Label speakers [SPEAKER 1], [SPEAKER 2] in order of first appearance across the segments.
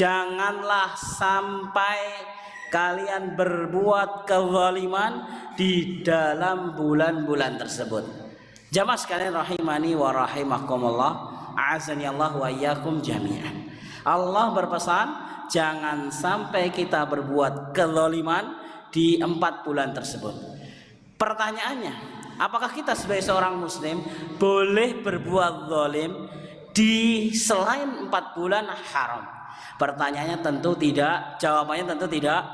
[SPEAKER 1] janganlah sampai kalian berbuat kezaliman di dalam bulan-bulan tersebut. Jamaah sekalian rahimani wa rahimakumullah, a'azani Allah wa iyyakum jami'an. Allah berpesan jangan sampai kita berbuat kezaliman di 4 bulan tersebut. Pertanyaannya, apakah kita sebagai seorang muslim boleh berbuat zalim di selain 4 bulan haram? Pertanyaannya tentu tidak, jawabannya tentu tidak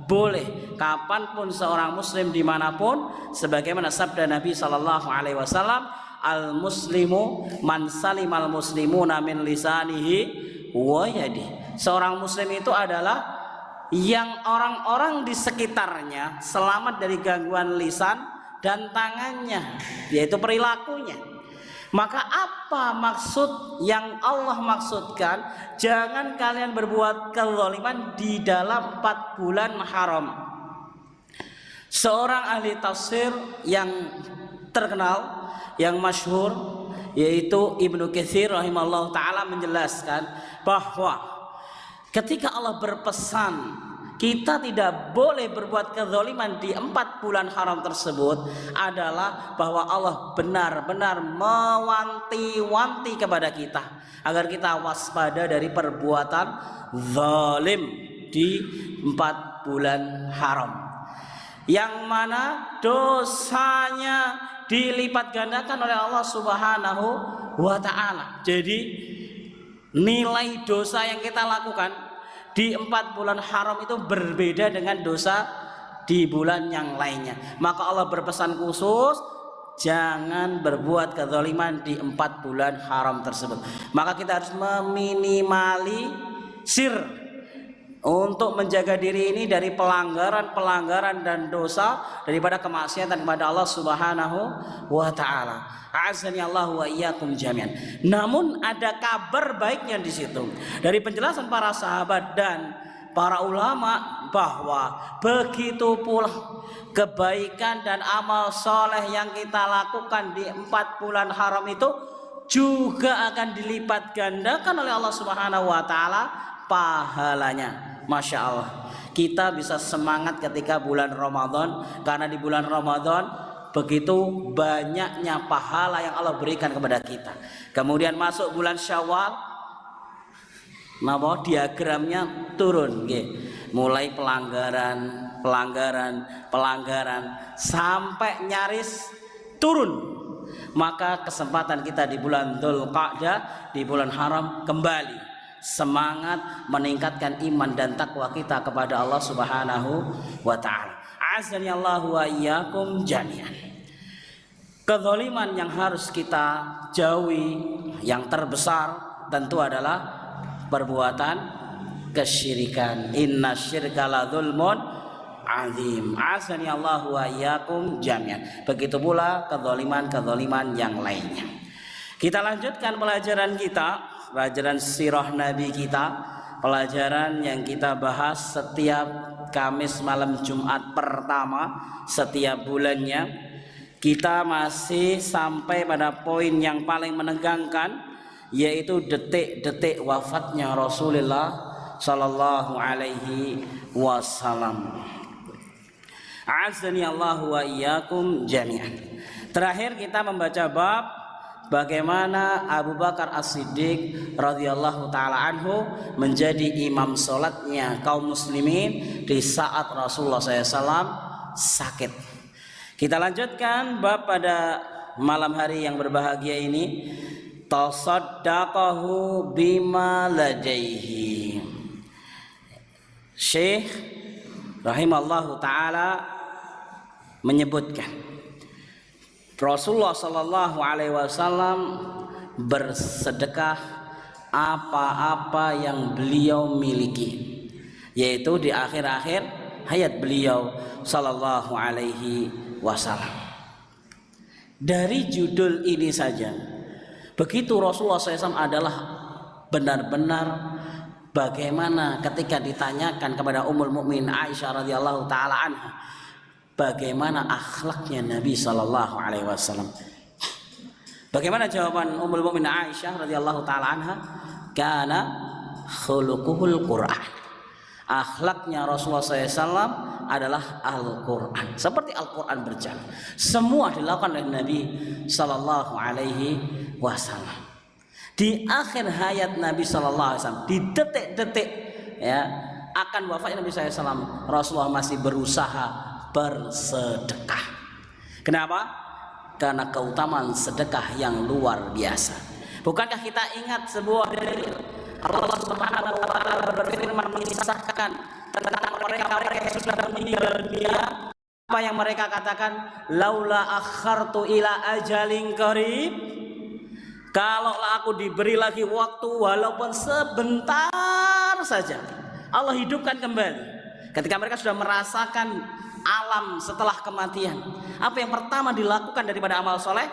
[SPEAKER 1] boleh. Kapanpun seorang muslim dimanapun, sebagaimana sabda Nabi SAW, al muslimu man salimal muslimuna min lisanihi wa yadihi. Seorang muslim itu adalah yang orang-orang di sekitarnya selamat dari gangguan lisan dan tangannya, yaitu perilakunya. Maka apa maksud yang Allah maksudkan jangan kalian berbuat kezaliman di dalam 4 bulan haram? Seorang ahli tafsir yang terkenal, yang masyhur, yaitu Ibnu Katsir rahimahullah ta'ala menjelaskan bahwa ketika Allah berpesan kita tidak boleh berbuat kezaliman di 4 bulan haram tersebut adalah bahwa Allah benar-benar mewanti-wanti kepada kita agar kita waspada dari perbuatan zalim di 4 bulan haram, yang mana dosanya dilipat gandakan oleh Allah Subhanahu wa ta'ala. Jadi nilai dosa yang kita lakukan di 4 bulan haram itu berbeda dengan dosa di bulan yang lainnya. Maka Allah berpesan khusus jangan berbuat kezaliman di 4 bulan haram tersebut. Maka kita harus meminimalisir untuk menjaga diri ini dari pelanggaran dan dosa daripada kemaksiatan kepada Allah Subhanahu wa ta'ala. A'azzani Allah wa iyyakum jami'an. Namun ada kabar baiknya di situ dari penjelasan para sahabat dan para ulama bahwa begitu pula kebaikan dan amal soleh yang kita lakukan di 4 bulan haram itu juga akan dilipat gandakan oleh Allah Subhanahu wa ta'ala pahalanya. Masya Allah, kita bisa semangat ketika bulan Ramadan, karena di bulan Ramadan begitu banyaknya pahala yang Allah berikan kepada kita. Kemudian masuk bulan Syawal, diagramnya turun, mulai pelanggaran sampai nyaris turun. Maka kesempatan kita di bulan Dzulqa'dah, di bulan haram, kembali semangat meningkatkan iman dan takwa kita kepada Allah Subhanahu wa ta'ala. Azani Allah wa iyyakum jami'an. Kezaliman yang harus kita jauhi yang terbesar tentu adalah perbuatan kesyirikan. Inna syirka la dzulmun azim. Azani Allah wa iyyakum jami'an. Begitu pula kezaliman yang lainnya. Kita lanjutkan pelajaran kita, pelajaran sirah Nabi kita, pelajaran yang kita bahas setiap Kamis malam Jumat pertama setiap bulannya. Kita masih sampai pada poin yang paling menegangkan, yaitu detik-detik wafatnya Rasulullah Sallallahu Alaihi Wasallam. A'azzani Allah wa iyyakum jami'an. Terakhir kita membaca bab bagaimana Abu Bakar As-Siddiq radhiyallahu taala anhu menjadi imam salatnya kaum muslimin di saat Rasulullah SAW sakit. Kita lanjutkan bab pada malam hari yang berbahagia ini. Tasaddaqahu bima ladaihi. Syekh rahimallahu taala menyebutkan Rasulullah Sallallahu Alaihi Wasallam bersedekah apa-apa yang beliau miliki, yaitu di akhir-akhir hayat beliau Sallallahu Alaihi Wasallam. Dari judul ini saja, begitu Rasulullah SAW adalah benar-benar bagaimana ketika ditanyakan kepada Ummul Mukminin Aisyah radhiyallahu taala anha, bagaimana akhlaknya Nabi Sallallahu Alaihi Wasallam. Bagaimana jawaban Ummul Mukminin Aisyah radhiyallahu taala anha? Kana khuluquhul Quran. Akhlaknya Rasulullah SAW adalah Al-Quran. Seperti Al-Quran berjalan, semua dilakukan oleh Nabi Sallallahu Alaihi Wasallam. Di akhir hayat Nabi Sallallahu Alaihi Wasallam, di detik-detik ya akan wafatnya Nabi SAW, Rasulullah masih berusaha bersedekah. Kenapa? Karena keutamaan sedekah yang luar biasa. Bukankah kita ingat sebuah dari Allah Subhanahu wa taala berfirman mengisahkan tentang mereka yang sudah meninggal dunia, apa yang mereka katakan? Laula akhartu ila ajalin qarib, kalaulah aku diberi lagi waktu walaupun sebentar saja, Allah hidupkan kembali. Ketika mereka sudah merasakan alam setelah kematian, apa yang pertama dilakukan daripada amal soleh?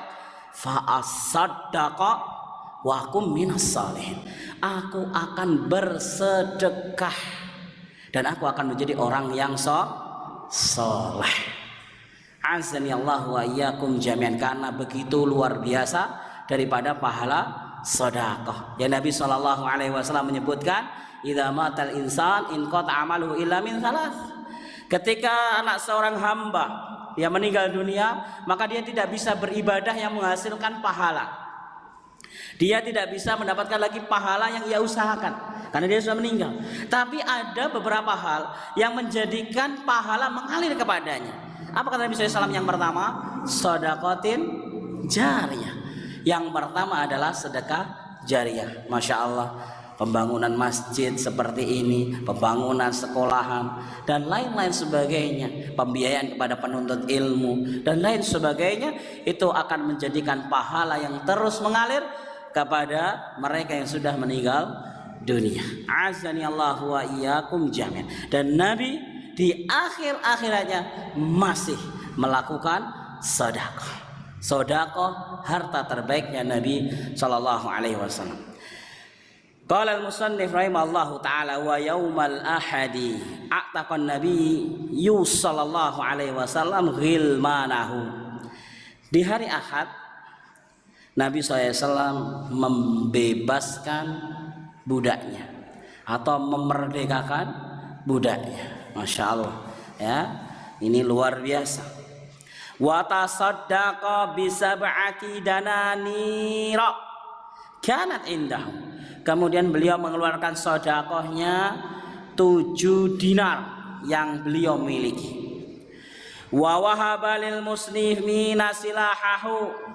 [SPEAKER 1] Fa asaddaqa wa akum minas salihin. Aku akan bersedekah dan aku akan menjadi orang yang soleh. Azani Allah wa iyyakum jami'an. Karena begitu luar biasa daripada pahala sedekah. Ya Nabi sallallahu alaihi wasallam menyebutkan, idza matal insan in qata amaluhu illa min salas. Ketika anak seorang hamba dia meninggal dunia, maka dia tidak bisa beribadah yang menghasilkan pahala. Dia tidak bisa mendapatkan lagi pahala yang ia usahakan karena dia sudah meninggal. Tapi ada beberapa hal yang menjadikan pahala mengalir kepadanya. Apa kata Nabi SAW yang pertama? Sedekatin jariyah. Yang pertama adalah sedekah jariyah. Masya Allah, pembangunan masjid seperti ini, pembangunan sekolahan dan lain-lain sebagainya, pembiayaan kepada penuntut ilmu dan lain sebagainya, itu akan menjadikan pahala yang terus mengalir kepada mereka yang sudah meninggal dunia. Azani Allah wa iyyakum jami'an. Dan Nabi di akhir-akhiratnya masih melakukan sedekah. Sedekah harta terbaiknya Nabi sallallahu alaihi wasallam. Qala al-musannif rahimallahu taala wa yaumal ahadi a'taqan nabi sallallahu alaihi wasallam ghilmanahu. Di hari Ahad Nabi SAW membebaskan budaknya atau memerdekakan budaknya. Masya Allah ya, ini luar biasa. Wa tasaddaqa bi sab'ati dananira kanat indahu. Kemudian beliau mengeluarkan sedekahnya 7 dinar yang beliau miliki. Wa wahaba lil muslimina silahahu.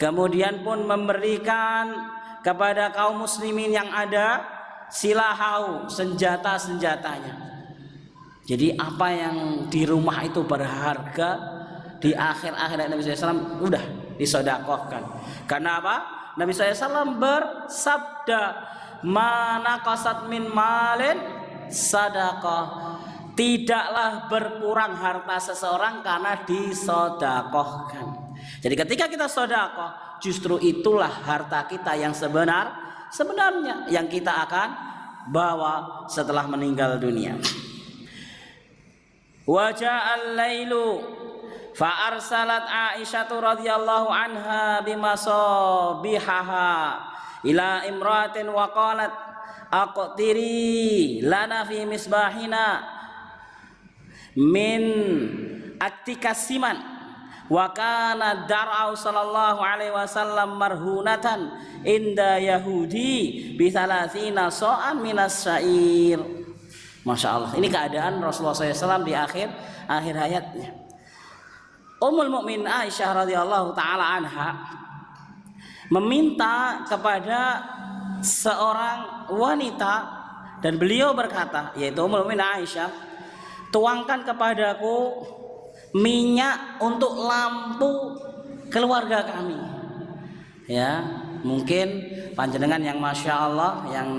[SPEAKER 1] Kemudian pun memberikan kepada kaum muslimin yang ada silahau, senjata-senjatanya. Jadi apa yang di rumah itu berharga, di akhir-akhir Nabi SAW udah disedekahkan. Karena apa? Nabi SAW bersabda, mana qasat min malin sadaqah. Tidaklah berkurang harta seseorang karena disedekahkan. Jadi ketika kita sedekah, justru itulah harta kita yang sebenarnya yang kita akan bawa setelah meninggal dunia. Wa ja'al lailu fa arsalat Aisyah radhiyallahu anha bimasabihaha ila imratin wa qalat aqtiri lana fi misbahina min aktikasiman. Wa kana dar'au sallallahu alaihi wasallam marhunatan inda yahudi bi 30 sa'an minas syair. Masya Allah, ini keadaan Rasulullah SAW di akhir hayatnya. Ummul Mukminin Aisyah radhiyallahu taala anha meminta kepada seorang wanita dan beliau berkata, yaitu Ummul Mukminin Aisyah, tuangkan kepadaku minyak untuk lampu keluarga kami. Ya, mungkin panjenengan yang Masya Allah yang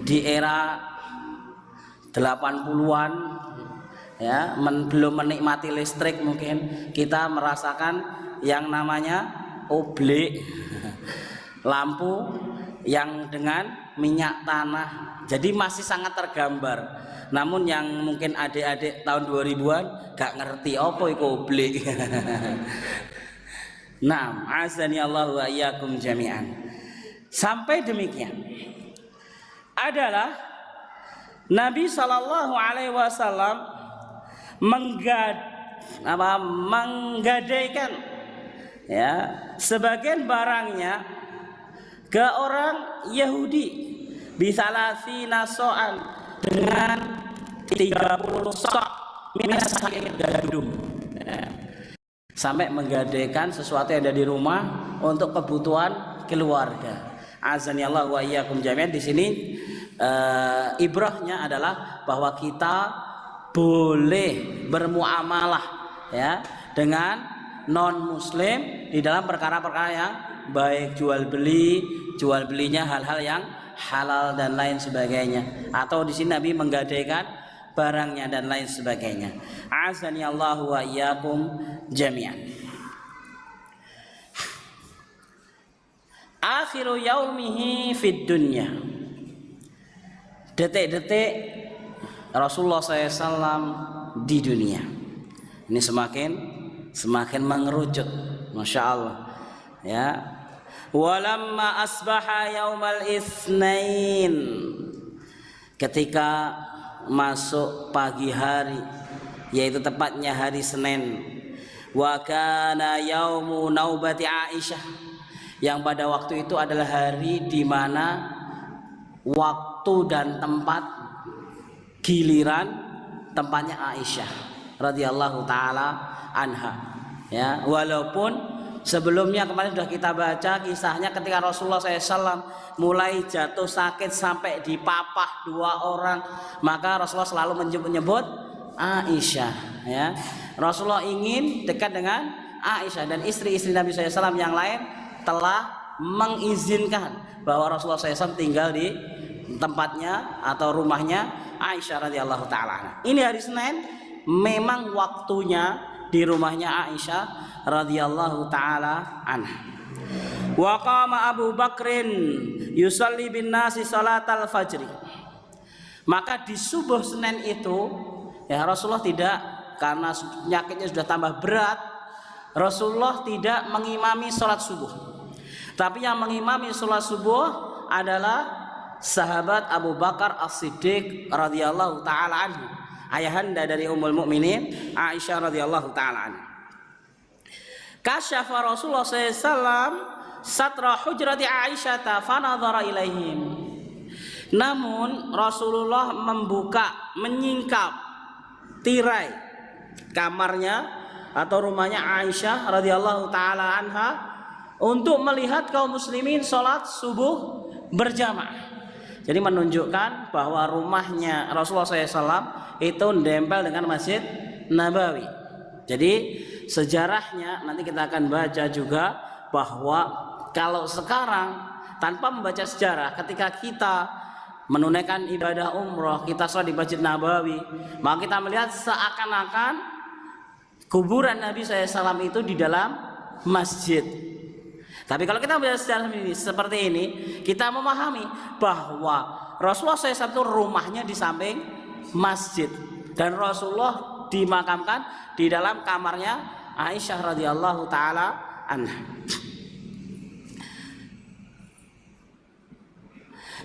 [SPEAKER 1] di era 80-an ya, belum menikmati listrik, mungkin kita merasakan yang namanya oblek, lampu yang dengan minyak tanah. Jadi masih sangat tergambar. Namun yang mungkin adik-adik tahun 2000-an gak ngerti apa iku oblek. Naam, azani Allah wa iyyakum jami'an. Sampai demikian. adalah Nabi Shallallahu Alaihi Wasallam menggadaikan ya sebagian barangnya ke orang Yahudi bisalasi nasoan dengan 30 sok minas sakit gandum ya. Sampai menggadaikan sesuatu yang ada di rumah untuk kebutuhan keluarga. Azani Allah wa iyyakum jami'an. Di sini ibrahnya adalah bahwa kita boleh bermuamalah ya dengan non muslim di dalam perkara-perkara yang baik, jual belinya hal-hal yang halal dan lain sebagainya. Atau di sini Nabi menggadaikan barangnya dan lain sebagainya. Azani Allah wa iyyakum jami'an. Akhiru yaumihi fid dunya. Detik-detik Rasulullah SAW di dunia ini semakin mengerucut, masya Allah ya. Walamma asbaha yaumal itsnain, ketika masuk pagi hari yaitu tepatnya hari Senin, wa kana yaumu naubati Aisyah, yang pada waktu itu adalah hari di mana waktu dan tempat giliran tempatnya Aisyah radhiyallahu taala anha ya. Walaupun sebelumnya kemarin sudah kita baca kisahnya ketika Rasulullah SAW mulai jatuh sakit sampai dipapah 2 orang, maka Rasulullah selalu menyebut Aisyah ya. Rasulullah ingin dekat dengan Aisyah, dan istri-istri Nabi SAW yang lain telah mengizinkan bahwa Rasulullah SAW tinggal di tempatnya atau rumahnya Aisyah radhiyallahu taala. Ini hari Senin memang waktunya di rumahnya Aisyah radhiyallahu taala anha. Wa qama Abu Bakrin yusalli bin nasi salatal fajri. Maka di subuh Senin itu ya Rasulullah tidak, karena penyakitnya sudah tambah berat, Rasulullah tidak mengimami sholat subuh. Tapi yang mengimami sholat subuh adalah sahabat Abu Bakar As-Siddiq radhiyallahu taala anhu, ayahanda dari Ummul Mukminin Aisyah radhiyallahu taala anha. Kasyafa Rasulullah SAW satra hujrati Aisyah fa nadhara ilaihim. Namun Rasulullah menyingkap tirai kamarnya atau rumahnya Aisyah radhiyallahu taala anha untuk melihat kaum muslimin sholat subuh berjamaah. Jadi menunjukkan bahwa rumahnya Rasulullah SAW itu nempel dengan Masjid Nabawi. Jadi sejarahnya nanti kita akan baca juga bahwa kalau sekarang tanpa membaca sejarah, ketika kita menunaikan ibadah umroh, kita sholat di Masjid Nabawi, maka kita melihat seakan-akan kuburan Nabi SAW itu di dalam masjid. Tapi kalau kita melihat sejarah seperti ini, kita memahami bahwa Rasulullah SAW itu rumahnya di samping masjid, dan Rasulullah dimakamkan di dalam kamarnya Aisyah radhiyallahu taala anha.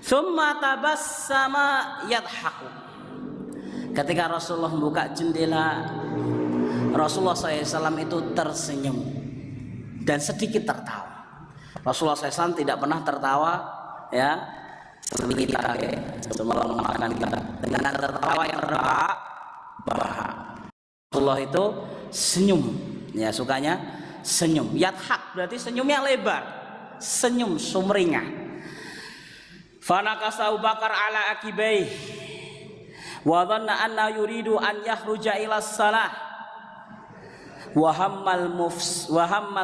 [SPEAKER 1] Tsumma tabassama yadhaku. Ketika Rasulullah membuka jendela, Rasulullah SAW itu tersenyum dan sedikit tertawa. Rasulullah SAW tidak pernah tertawa ya seperti kita sebelum makan kita dengan tertawa yang terbahak. Rasulullah itu senyum ya, sukanya senyum. Yadhak berarti senyum yang lebar, senyum sumringah. Fanakasa Abu Bakar ala akibai wa dhanna anna yuridu an yahruja ila salah. Wahammal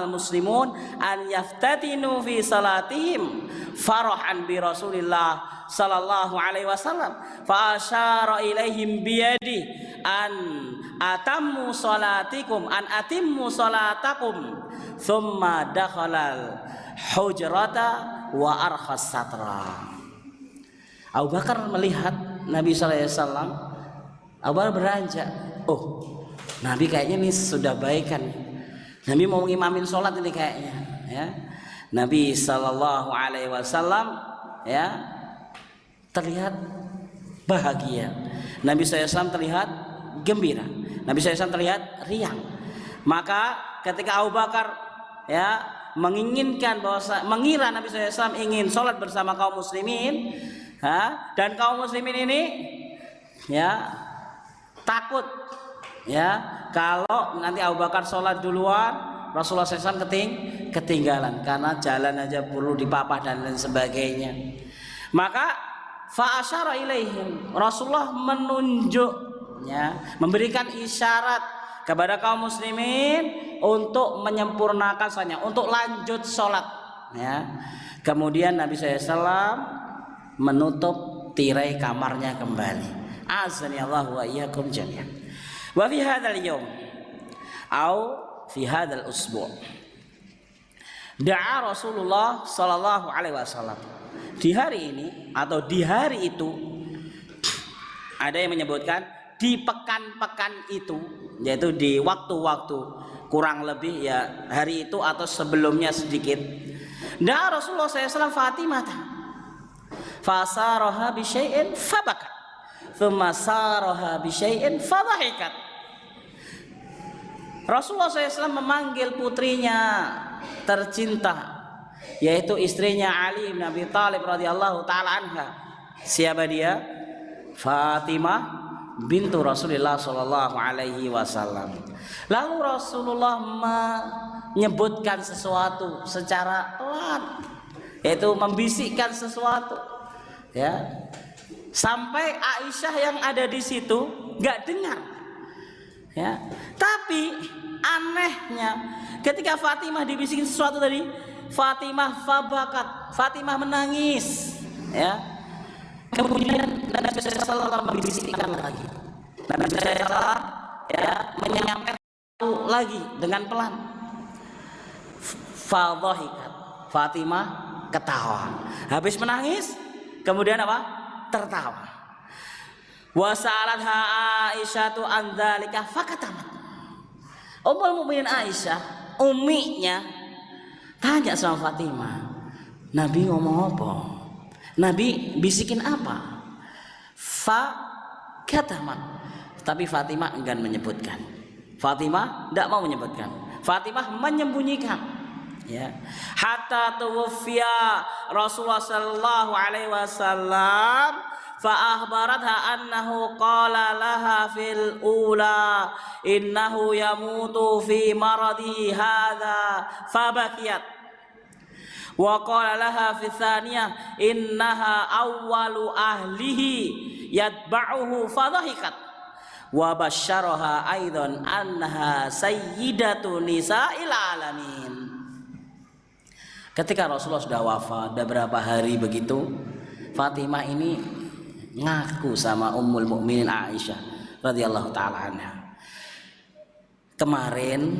[SPEAKER 1] muslimun an yaftatinu fi salatihim farahan bi Rasulillah sallallahu alaihi wasallam fa asyara ilaihim biyadi an atimmu salatakum thumma dakhalal hujrata wa arkhas satra. Abu Bakar melihat Nabi sallallahu alaihi wasallam, Abu Bakar beranjak, oh Nabi kayaknya ini sudah baik kan, Nabi mau ngimamin sholat ini kayaknya ya. Nabi Sallallahu Alaihi Wasallam ya terlihat bahagia. Nabi SAW terlihat gembira. Nabi SAW terlihat riang. Maka ketika Abu Bakar ya menginginkan mengira Nabi SAW ingin sholat bersama kaum muslimin, dan kaum muslimin ini ya takut ya kalau nanti Abu Bakar sholat duluan, Rasulullah SAW ketinggalan karena jalan aja perlu dipapah dan lain sebagainya. Maka fa'asyara ilaihim, Rasulullah menunjuk ya, memberikan isyarat kepada kaum muslimin untuk menyempurnakan sholatnya, untuk lanjut sholat ya. Kemudian Nabi SAW menutup tirai kamarnya kembali. Azani Allah wa iyyakum jami'an. Wa fi hadzal yawm au fi hadzal usbu' da'a Rasulullah sallallahu alaihi wasallam. Di hari ini atau di hari itu, ada yang menyebutkan di pekan-pekan itu, yaitu di waktu-waktu kurang lebih ya hari itu atau sebelumnya sedikit, da'a Rasulullah SAW Fatimah fasaraha bi syai'in fabakat thumma saraha bi syai'in fadhahikat. Rasulullah SAW memanggil putrinya tercinta, yaitu istrinya Ali bin Abi Thalib radhiyallahu taala anha. Siapa dia? Fatimah bintu Rasulullah sallallahu alaihi wasallam. Lalu Rasulullah menyebutkan sesuatu secara pelan, yaitu membisikkan sesuatu ya, sampai Aisyah yang ada di situ nggak dengar ya. Tapi anehnya ketika Fatimah dibisikin sesuatu tadi, Fatimah fabakat, Fatimah menangis ya. Kemudian Nabi SAW membisikkan lagi, Nabi SAW ya menyampaikan lagi dengan pelan, fadhahikat, Fatimah ketawa. Habis menangis kemudian apa? Tertawa. Wa sa'alatha Aisyatu an dzalika fakatamat. Ummul Mukminin Aisyah, umminya, tanya sama Fatimah, Nabi ngomong apa? Nabi bisikin apa? Fakatamat. Tapi Fatimah enggan menyebutkan. Fatimah tidak mau menyebutkan. Fatimah menyembunyikan. Ya. Hatta tuwfiya Rasulullah sallallahu alaihi wasallam fa akhbaratha annahu qala laha fil ula innahu yamutu fi maradi hadza fabakiyat wa qala laha fi tsaniyah innaha awwalu ahlihi yatba'uhu fadhahikat wa basyaraha aidan annaha sayyidatu nisa'il alamin. Ketika Rasulullah sudah wafat beberapa hari begitu, Fatimah ini ngaku sama Ummul Mukminin Aisyah radhiyallahu taala anha, kemarin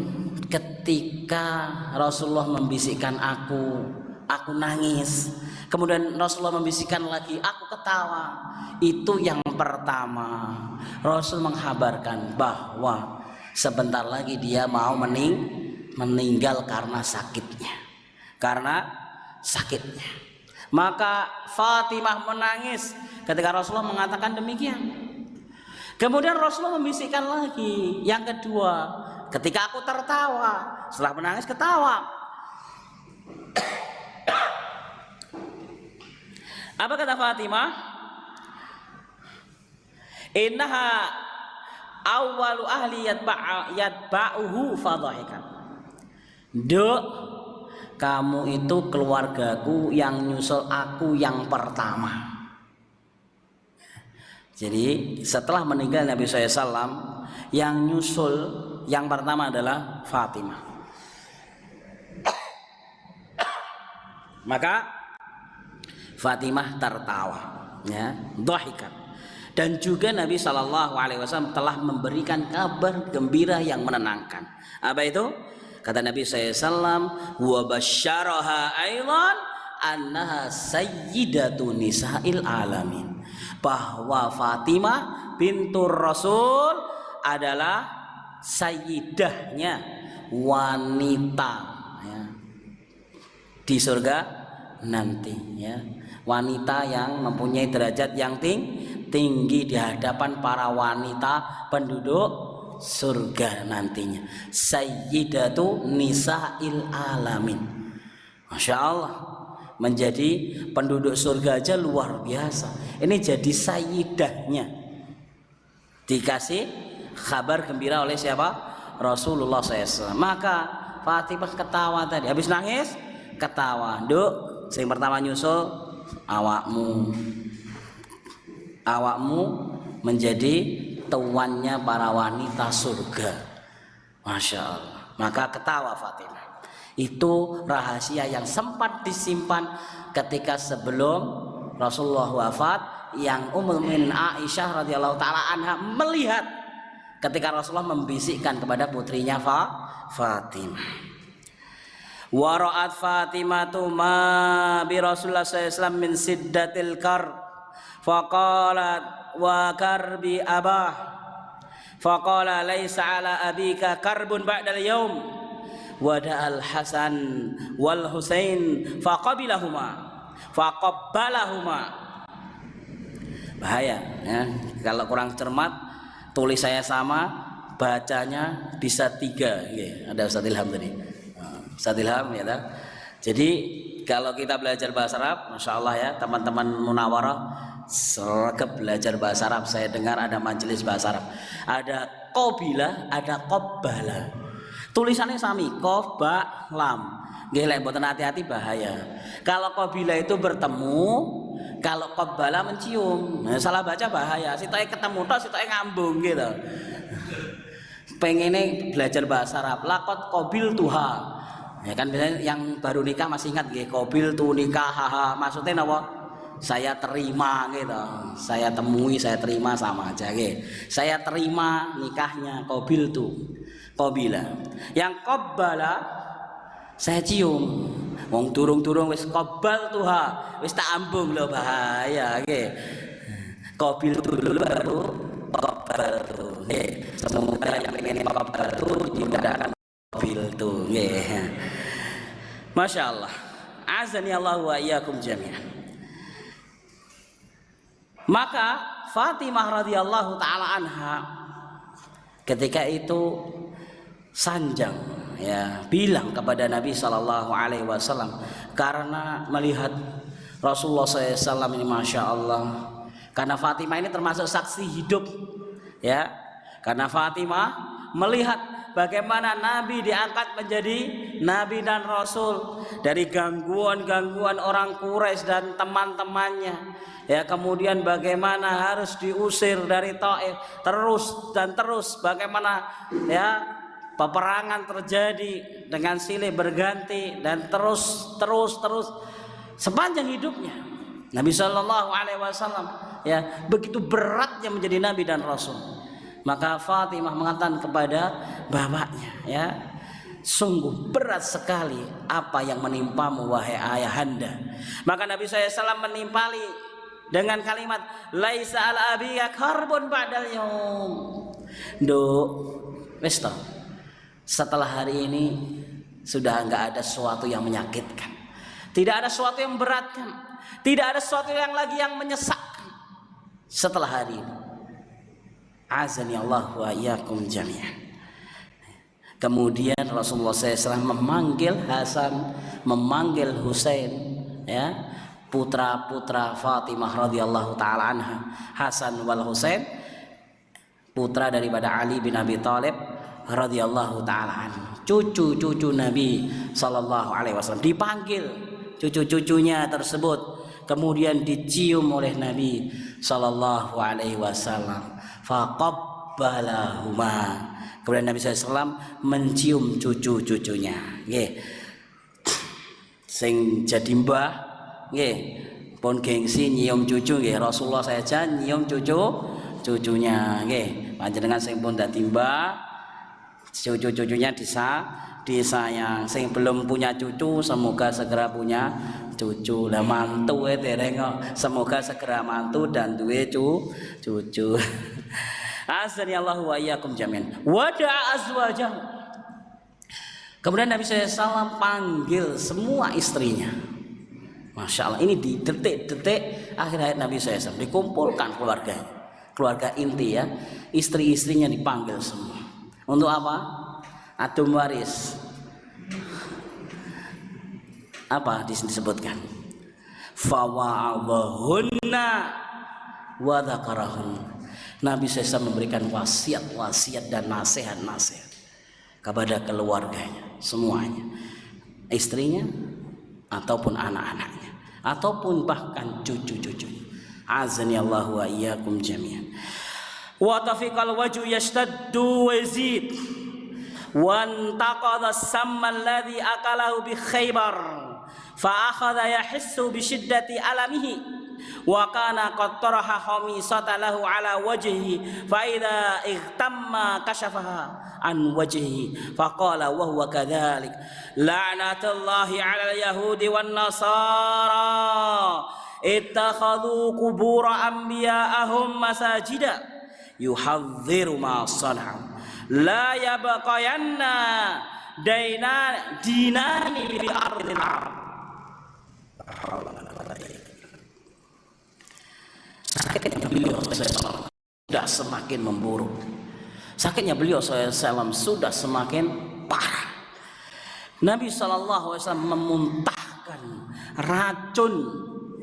[SPEAKER 1] ketika Rasulullah membisikkan aku nangis. Kemudian Rasulullah membisikkan lagi, aku ketawa. Itu yang pertama. Rasul menghabarkan bahwa sebentar lagi dia mau meninggal karena sakitnya. Maka Fatimah menangis ketika Rasulullah mengatakan demikian. Kemudian Rasulullah membisikkan lagi yang kedua, ketika aku tertawa, setelah menangis ketawa. Apa kata Fatimah? Innaha awwalu ahli yatba'uhu fadhahikan. Kamu itu keluargaku yang nyusul aku yang pertama. Jadi setelah meninggal Nabi SAW, yang nyusul yang pertama adalah Fatimah. Maka Fatimah tertawa, ya, dhahikan. Dan juga Nabi SAW telah memberikan kabar gembira yang menenangkan. Apa itu? Kata Nabi SAW, wa basyaraha aidan annaha sayyidatu nisa'il alamin. Bahwa Fatimah bintur Rasul adalah sayyidahnya wanita ya, di surga nanti ya. wanita yang mempunyai derajat yang tinggi di hadapan para wanita penduduk surga nantinya. Sayyidatu nisa'il alamin. Masya Allah, menjadi penduduk surga aja luar biasa. Ini jadi sayyidahnya. Dikasih kabar gembira oleh siapa? Rasulullah SAW. Maka Fatimah ketawa tadi, habis nangis ketawa. Nduk, yang pertama nyusul awakmu menjadi tuannya para wanita surga. Masya Allah. Maka ketawa Fatimah. Itu rahasia yang sempat disimpan ketika sebelum Rasulullah wafat, yang Ummul Mukminin Aisyah radhiyallahu taala anha melihat ketika Rasulullah membisikkan kepada putrinya Fatimah. Wa ra'at Fatimatu ma bi Rasulullah sallallahu alaihi wasallam min siddatil kar faqalat wa karbi abah faqala laisa ala abika karbun ba'dal yaum wada'al Hasan wal Husain faqabalahuma. Bahaya ya, kalau kurang cermat tulis saya sama, bacanya bisa 3 ya. Ada Ustaz Ilham tadi, Ustaz Ilham ya tak? Jadi kalau kita belajar bahasa Arab, Masya Allah ya teman-teman Munawarah, sergap belajar bahasa Arab. Saya dengar ada majelis bahasa Arab, ada qabila, ada qabbala. Tulisannya sami, qaf ba lam. Nggih lek mboten hati-hati bahaya. Kalau qabila itu bertemu, kalau qabbala mencium. Nah, salah baca bahaya. Sitoke ketemu tok, sitoke ngambung gitu. Pengennya belajar bahasa Arab, laqad qabil tuha. Ya kan biasanya yang baru nikah masih ingat nggih, qabil tu nikah haha. Maksudnya napa? Saya terima gitu. Saya temui, saya terima sama aja nggih. Saya terima nikahnya qabil tu. Qabila. Yang qabbala saya cium. Wong durung-durung wis qabbal tuha, wis tak ambung lho, bahaya nggih. Qabil tu dulu baru qabbal tu nggih. Semoga yang pengen qabbal tu dimudahkan qabil tu nggih. Masya Allah. Azani Allah wa iyyakum jami'an. Maka Fatimah radhiyallahu taala anha ketika itu sanjang ya, bilang kepada Nabi Shallallahu Alaihi Wasallam karena melihat Rasulullah SAW ini Masya Allah, karena Fatimah ini termasuk saksi hidup ya, karena Fatimah melihat bagaimana Nabi diangkat menjadi Nabi dan Rasul dari gangguan-gangguan orang Quraisy dan teman-temannya ya, kemudian bagaimana harus diusir dari Taif terus bagaimana ya peperangan terjadi dengan silih berganti dan terus sepanjang hidupnya Nabi Shallallahu Alaihi Wasallam ya, begitu beratnya menjadi Nabi dan Rasul. Maka Fatimah mengatakan kepada bapaknya ya, sungguh berat sekali apa yang menimpamu wahai ayahanda. Maka Nabi SAW menimpali dengan kalimat laisa ala abiyya karbun ba'dal yaum. Nduk, wis toh, setelah hari ini sudah enggak ada sesuatu yang menyakitkan, tidak ada sesuatu yang memberatkan, tidak ada sesuatu yang lagi yang menyesakkan setelah hari ini. Azani Allah wa iyyakum jami'an. Kemudian Rasulullah SAW memanggil Hasan, memanggil Husain ya, putra-putra Fatimah radhiyallahu taala anha. Hasan wal Husain putra daripada Ali bin Abi Thalib radhiyallahu taala anhu, cucu-cucu Nabi sallallahu alaihi wasallam, dipanggil cucu-cucunya tersebut, kemudian dicium oleh Nabi sallallahu alaihi wasallam. Faqabbalahuma, kemudian Nabi SAW mencium cucu-cucunya nggih. Sing jadi mbah nggih pun gengsi nyium cucu nggih, Rasulullah saja nyium cucunya nggih. Panjenengan sing pun dadi mbah, cucu-cucunya disayang. Sing belum punya cucu semoga segera punya cucu. Lah mantu dereng kok, semoga segera mantu dan duwe cucu. Azani Allah wa iyyakum jami'an. Wada'a azwajah. Kemudian Nabi SAW panggil semua istrinya. Masya Allah, ini di detik-detik akhir hayat Nabi SAW dikumpulkan keluarga inti ya, istri-istrinya dipanggil semua. Untuk apa? Adum waris. Apa disebutkan? Fawa'adhahunna wa dzakarahun. Nabi SAW memberikan wasiat dan nasihat kepada keluarganya semuanya, istrinya ataupun anak-anaknya ataupun bahkan cucu-cucunya. Azani Allah wa iyyakum jami'an. Wa tafiqal waju yashtaddu wa yazid wa antaqadha as-samma alladhi akalahu bi Khaybar fa akhadha yahissu bi shiddati alamihi wa kana qad taraha khamisata lahu ala wajhihi fa idza ihtamma kashafaha an wajhihi fa qala wa huwa kadhalik la'natullahi 'ala al-yahudi wan nasara ittakhadhu qubur anbiya'ahum masajida yuhadziru ma sana'u la yabqayanna dinani fil ardil arab. Sakitnya beliau sudah semakin memburuk. Sakitnya beliau SAW sudah semakin parah. Nabi SAW memuntahkan racun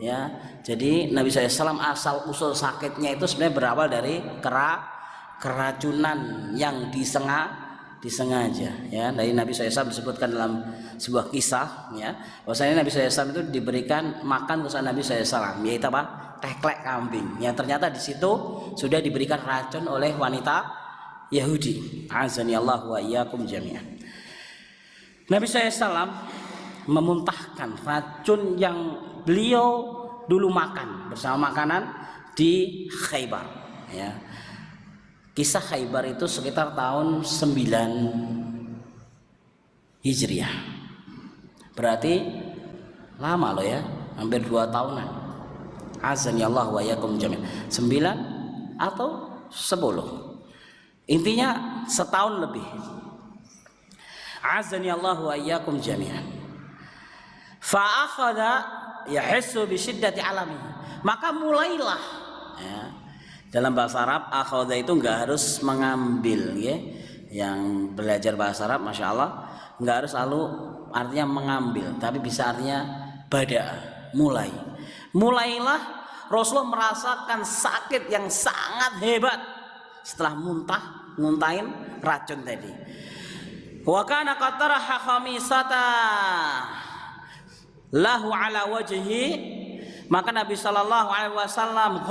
[SPEAKER 1] ya. Jadi Nabi SAW asal usul sakitnya itu sebenarnya berawal dari keracunan yang disengaja ya. Dari Nabi SAW disebutkan dalam sebuah kisah ya, bahwasanya Nabi SAW itu diberikan makan ke Nabi SAW, yaitu apa? Teklek kambing. Ya ternyata di situ sudah diberikan racun oleh wanita Yahudi. Azani Allah wa iyyakum jami'an. Nabi SAW memuntahkan racun yang beliau dulu makan bersama makanan di Khaybar ya. Kisah Khaybar itu sekitar tahun 9 Hijriah. Berarti lama loh ya, hampir 2 tahunan. Azani Allah wa iyyakum jami'an. 9 atau 10. Intinya setahun lebih. Azani Allah wa iyyakum jami'an. Fa akhadha yahissu bi syiddati alami. Maka mulailah ya. Dalam bahasa Arab akhadha itu enggak harus mengambil ya. Yang belajar bahasa Arab Masya Allah enggak harus selalu artinya mengambil, tapi bisa artinya bada'a, mulailah Rasulullah merasakan sakit yang sangat hebat setelah muntahin racun tadi. Wa kana qataraha khamisata lahu ala wajhi. Maka Nabi Shallallahu Alaihi Wasallam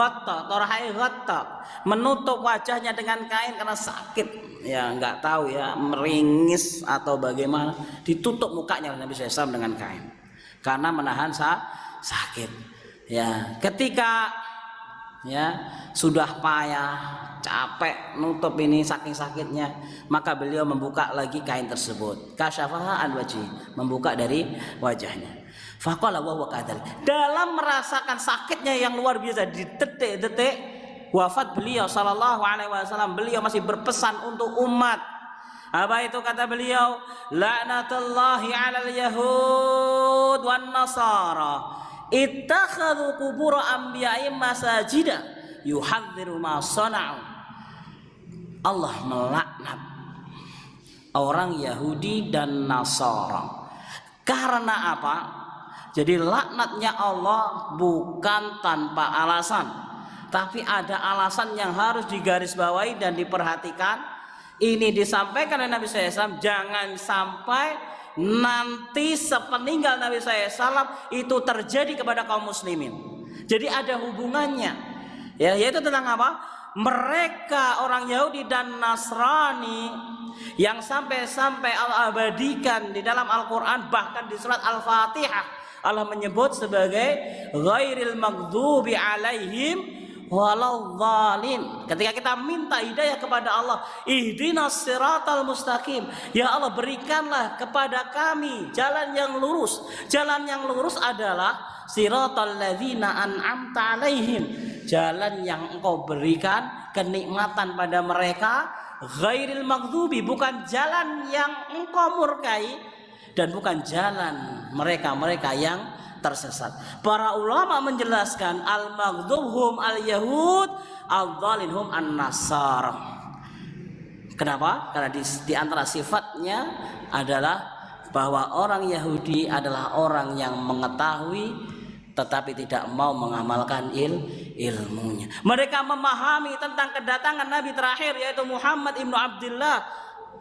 [SPEAKER 1] menutup wajahnya dengan kain karena sakit ya, nggak tahu ya meringis atau bagaimana, ditutup mukanya oleh Nabi SAW dengan kain karena menahan sakit ya. Ketika ya sudah payah capek nutup ini saking sakitnya, maka beliau membuka lagi kain tersebut, kasyafaha an wajhi, membuka dari wajahnya. Faqala wa huwa kadzalik. Dalam merasakan sakitnya yang luar biasa, di detik-detik wafat beliau sallallahu alaihi wasallam, beliau masih berpesan untuk umat. Apa itu kata beliau? La'natullahi 'alal yahud wan nasara ittakhadhu qubur anbiya'ihim masajida yuhadziru ma sana'u. Allah melaknat orang Yahudi dan Nasara. Karena apa? Jadi laknatnya Allah bukan tanpa alasan, tapi ada alasan yang harus digarisbawahi dan diperhatikan. Ini disampaikan oleh Nabi SAW, jangan sampai nanti sepeninggal Nabi SAW itu terjadi kepada kaum muslimin. Jadi ada hubungannya ya, yaitu tentang apa? Mereka orang Yahudi dan Nasrani yang sampai Allah abadikan di dalam Al-Quran, bahkan di surat Al-Fatihah Allah menyebut sebagai ghairil maghdubi alaihim waladhdallin. Ketika kita minta hidayah kepada Allah, ihdinas siratal mustaqim, ya Allah berikanlah kepada kami jalan yang lurus. Jalan yang lurus adalah siratal ladzina an'amta alaihim, jalan yang engkau berikan kenikmatan pada mereka. Ghairil maghdubi, bukan jalan yang engkau murkai, dan bukan jalan mereka yang tersesat. Para ulama menjelaskan al-maghdubhum al-yahud, al-dhalinhum an-nasara. Kenapa? Karena di antara sifatnya adalah bahwa orang Yahudi adalah orang yang mengetahui tetapi tidak mau mengamalkan ilmunya. Mereka memahami tentang kedatangan Nabi terakhir yaitu Muhammad ibnu Abdullah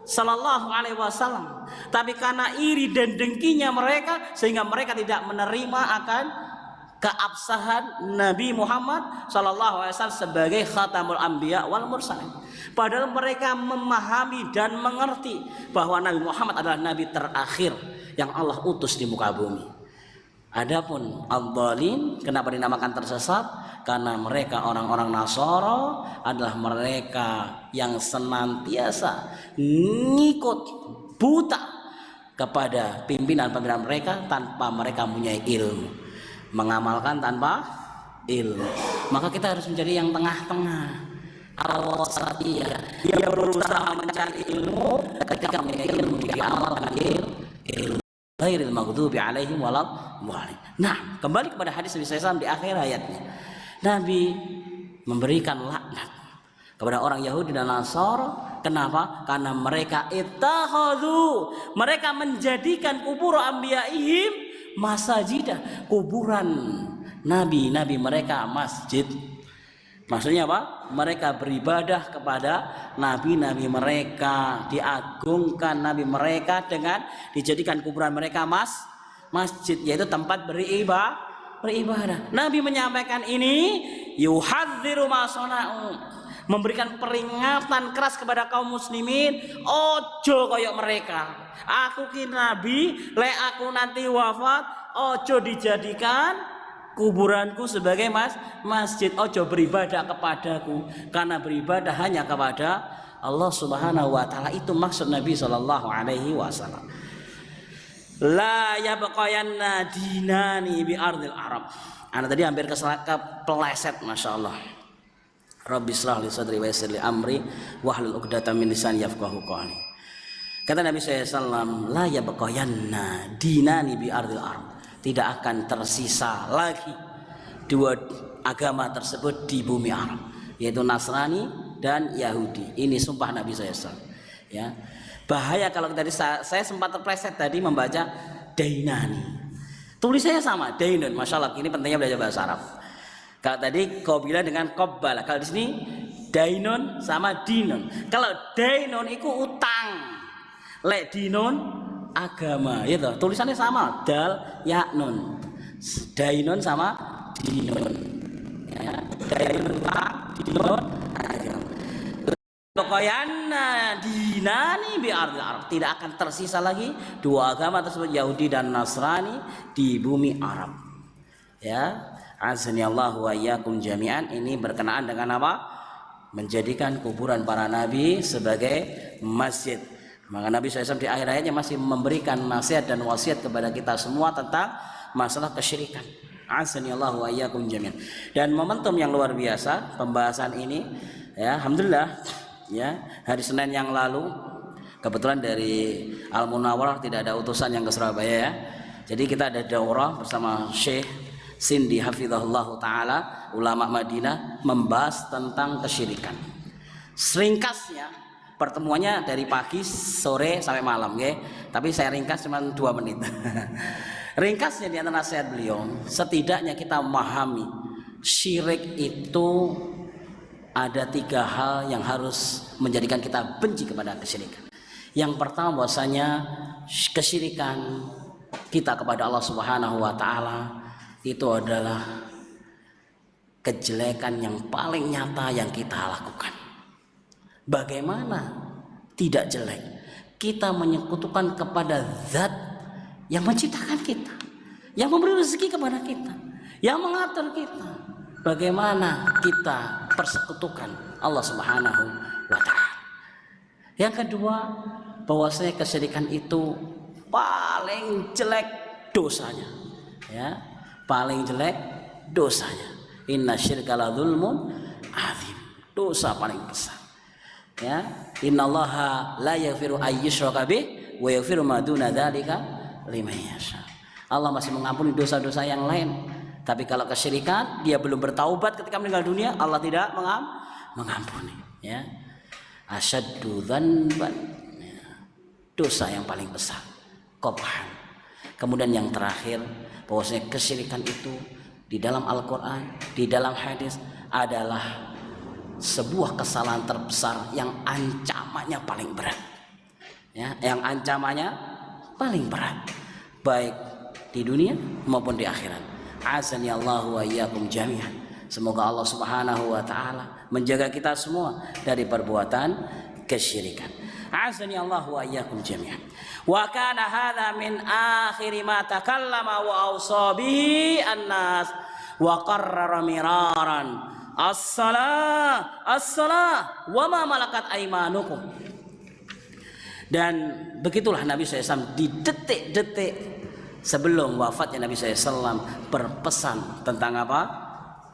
[SPEAKER 1] sallallahu alaihi wasallam, tapi karena iri dan dengkinya mereka sehingga mereka tidak menerima akan keabsahan Nabi Muhammad sallallahu alaihi wasallam sebagai khatamul anbiya wal mursalin. Padahal mereka memahami dan mengerti bahwa Nabi Muhammad adalah nabi terakhir yang Allah utus di muka bumi. Adapun ad-dhalin, kenapa dinamakan tersesat? Karena mereka orang-orang Nasara adalah mereka yang senantiasa ngikut buta kepada pimpinan-pimpinan mereka tanpa mereka mempunyai ilmu, mengamalkan tanpa ilmu. Maka kita harus menjadi yang tengah-tengah. Al-wasatiyah, dia berusaha mencari ilmu, ketika mempunyai ilmu dia amalkan ilmu. Ghairil maghdubi alaihim waladhdallin. Nah, kembali kepada hadis Nabi SAW di akhir ayatnya. Nabi memberikan laknat kepada orang Yahudi dan Nasara. Kenapa? Karena mereka ittakhadhu, mereka menjadikan kubur anbiyaihim masajidah, kuburan nabi-nabi mereka masjid. Maksudnya apa? Mereka beribadah kepada nabi-nabi mereka, diagungkan nabi mereka dengan dijadikan kuburan mereka masjid, yaitu tempat beribadah. Nabi menyampaikan ini, yuhadziru ma sana'u, memberikan peringatan keras kepada kaum muslimin, ojo koyok mereka. Aku ki nabi, lek aku nanti wafat, ojo dijadikan kuburanku sebagai masjid, ojo beribadah kepadaku, karena beribadah hanya kepada Allah Subhanahu wa taala. Itu maksud Nabi sallallahu alaihi wasallam. La yabqayanna dinani bi ardil arab. Anak tadi hampir kepleset, Masya Allah. Rabbi shrah li sadri wa yassir li amri wahlul 'uqdatam min lisani yafqahu qawli. Kata Nabi SAW, la yabqayanna dinani bi ardil arab. Tidak akan tersisa lagi dua agama tersebut di bumi Arab, yaitu Nasrani dan Yahudi. Ini sumpah Nabi SAW. Ya, bahaya kalau tadi saya sempat terpleset tadi membaca Dainani. Tulisannya sama, Dainon. Masya Allah, ini pentingnya belajar bahasa Arab. Kalau tadi Qabila dengan Qabbala, kalau di sini Dainon sama Dinon. Kalau Dainon itu utang, lek Dinon agama, ya toh, tulisannya sama, dal ya nun, dainon sama dinon, ya, dainon dinon agama. Pokoknya dinani bi ardil Arab, tidak akan tersisa lagi dua agama tersebut, Yahudi dan Nasrani, di bumi Arab. Ya, azani Allah wa iyyakum jami'an. Ini berkenaan dengan apa? Menjadikan kuburan para nabi sebagai masjid. Maka Nabi SAW di akhir ayatnya masih memberikan nasihat dan wasiat kepada kita semua tentang masalah kesyirikan. Azani Allah wa iyyakum jami'an. Dan momentum yang luar biasa pembahasan ini, ya, alhamdulillah, ya, hari Senin yang lalu kebetulan dari Al Munawwarah tidak ada utusan yang ke Surabaya, ya. Jadi kita ada daurah bersama Syekh Sindi hafizahullah taala, ulama Madinah, membahas tentang kesyirikan. Seringkasnya pertemuannya dari pagi, sore sampai malam, ya. Tapi saya ringkas cuma 2 menit. Ringkasnya di antara nasihat beliau, setidaknya kita memahami syirik itu ada 3 hal yang harus menjadikan kita benci kepada kesyirikan. Yang pertama, bahwasanya kesyirikan kita kepada Allah Subhanahu wa taala itu adalah kejelekan yang paling nyata yang kita lakukan. Bagaimana tidak jelek kita menyekutukan kepada zat yang menciptakan kita, yang memberi rezeki kepada kita, yang mengatur kita. Bagaimana kita persekutukan Allah Subhanahu wa taala. Yang kedua, bahwasanya kesyirikan itu paling jelek dosanya, ya, paling jelek dosanya. Inna syirka la dzulmun adzim, dosa paling besar. Ya, innallaha la yaghfiru ayyushraka bih wa yaghfiru ma duna dzalika liman yasha. Allah masih mengampuni dosa-dosa yang lain. Tapi kalau kesyirikan, dia belum bertaubat ketika meninggal dunia, Allah tidak mengampuni. Ya, asyaddu dzanban, dosa yang paling besar, qobhan. Kemudian yang terakhir, bahwasanya kesyirikan itu di dalam Al-Quran, di dalam hadis adalah sebuah kesalahan terbesar yang ancamannya paling berat. Ya, yang ancamannya paling berat, baik di dunia maupun di akhirat. Azani Allahu wa iyyakum jami'an. Semoga Allah Subhanahu wa taala menjaga kita semua dari perbuatan kesyirikan. Azani Allahu wa iyyakum jami'an. Wa kana hadza min akhir ma takallama wa awsa bihi an-nas wa qarrara miraran as-salah as-salah wa ma malakat aymanukum. Dan begitulah Nabi SAW di detik-detik sebelum wafatnya Nabi SAW berpesan tentang apa?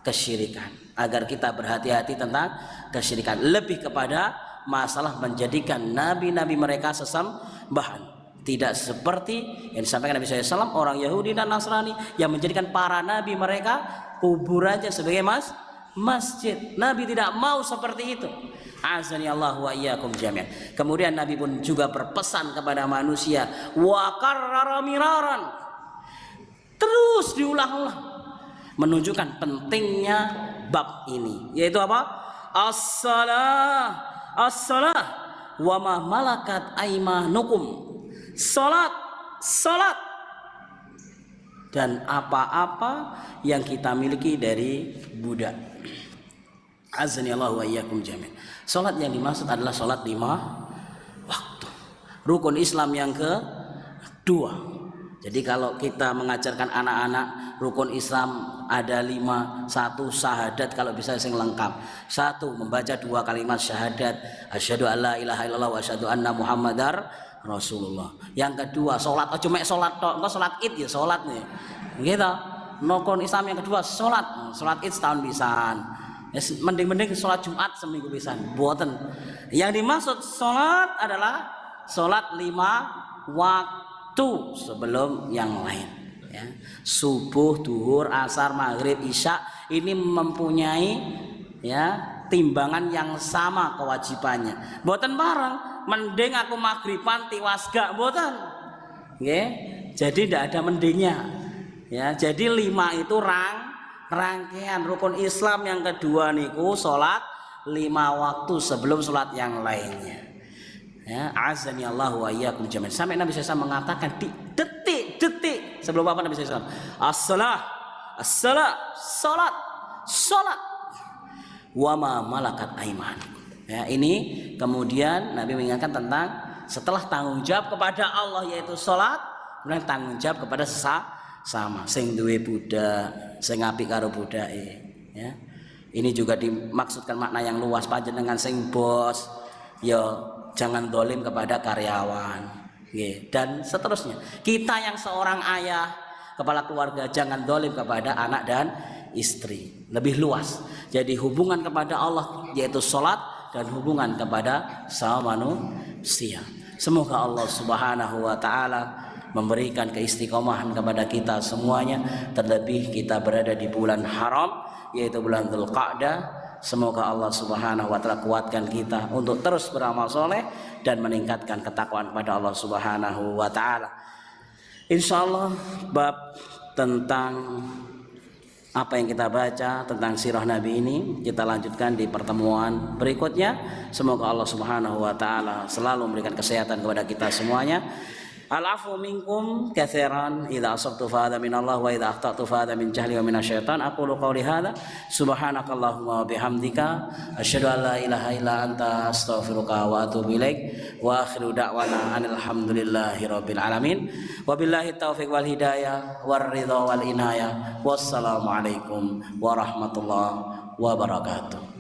[SPEAKER 1] Kesyirikan, agar kita berhati-hati tentang kesyirikan, lebih kepada masalah menjadikan nabi-nabi mereka sesembahan. Tidak seperti yang disampaikan Nabi SAW, orang Yahudi dan Nasrani yang menjadikan para nabi mereka kuburannya sebagai masjid. Nabi tidak mau seperti itu. Azani Allah wa iyyakum jami'an. Kemudian Nabi pun juga berpesan kepada manusia, wa qarrara miraran, terus diulang-ulang, menunjukkan pentingnya bab ini, yaitu apa? As-salah as-salah wa ma malakat aymanukum. Salat, salat, dan apa-apa yang kita miliki dari budak. Azani Allah wa iyyakum jami'an. Salat yang dimaksud adalah salat 5 waktu. Rukun Islam yang kedua. Jadi kalau kita mengajarkan anak-anak rukun Islam ada 5. 1 syahadat, kalau bisa sing lengkap. 1 membaca 2 kalimat syahadat, asyhadu alla ilaha illallah wa asyhadu anna muhammadar Rasulullah. Yang kedua salat, aja mek salat tok, engko salat Id ya salat nih. Gitu. Rukun Islam yang kedua salat. Salat Id setahun pisan. Mending salat Jumat seminggu pisan. Mboten. Yang dimaksud salat adalah salat 5 waktu sebelum yang lain, ya. Subuh, duhur, asar, maghrib, isya ini mempunyai, ya, timbangan yang sama kewajibannya. Mboten bareng, mending aku maghriban tiwas gak, mboten. Nggih. Jadi tidak ada mendingnya. Ya, jadi 5 itu rangkaian rukun Islam yang kedua niku salat 5 waktu sebelum salat yang lainnya. Ya, azani Allah wa iyyakum jami'an. Sampai Nabi SAW mengatakan di detik-detik sebelum apa Nabi SAW, as-salah as-salah, salat salat wa ma malakat aymanukum. Ya, ini kemudian Nabi mengingatkan tentang setelah tanggung jawab kepada Allah yaitu salat, kemudian tanggung jawab kepada sesama, sing duwe budak, sing apik karo budake, ya. Ini juga dimaksudkan makna yang luas, panjenengan sing bos ya jangan dolim kepada karyawan, dan seterusnya. Kita yang seorang ayah, kepala keluarga, jangan dolim kepada anak dan istri. Lebih luas. Jadi hubungan kepada Allah yaitu sholat, dan hubungan kepada sama manusia. Semoga Allah Subhanahu wa taala memberikan keistiqomahan kepada kita semuanya, terlebih kita berada di bulan haram yaitu bulan Dzulqa'dah. Semoga Allah Subhanahu wa taala kuatkan kita untuk terus beramal soleh dan meningkatkan ketakwaan kepada Allah Subhanahu wa taala. Insyaallah bab tentang apa yang kita baca tentang sirah Nabi ini kita lanjutkan di pertemuan berikutnya. Semoga Allah Subhanahu wa taala selalu memberikan kesehatan kepada kita semuanya. Al-afu minkum katsiran, idza asabtu fa hadza min Allah wa idza akhtatu fa hadza min jahli wa minasyaitan. Aqulu qawli hadza subhanakallahumma wa bihamdika asyhadu an la ilaha illa anta astaghfiruka wa atubu ilaik. Wa akhiru da'wana alhamdulillahi rabbil alamin. Wabillahi taufiq wal hidayah war ridha wal inayah. Wassalamu alaikum warahmatullahi wabarakatuh.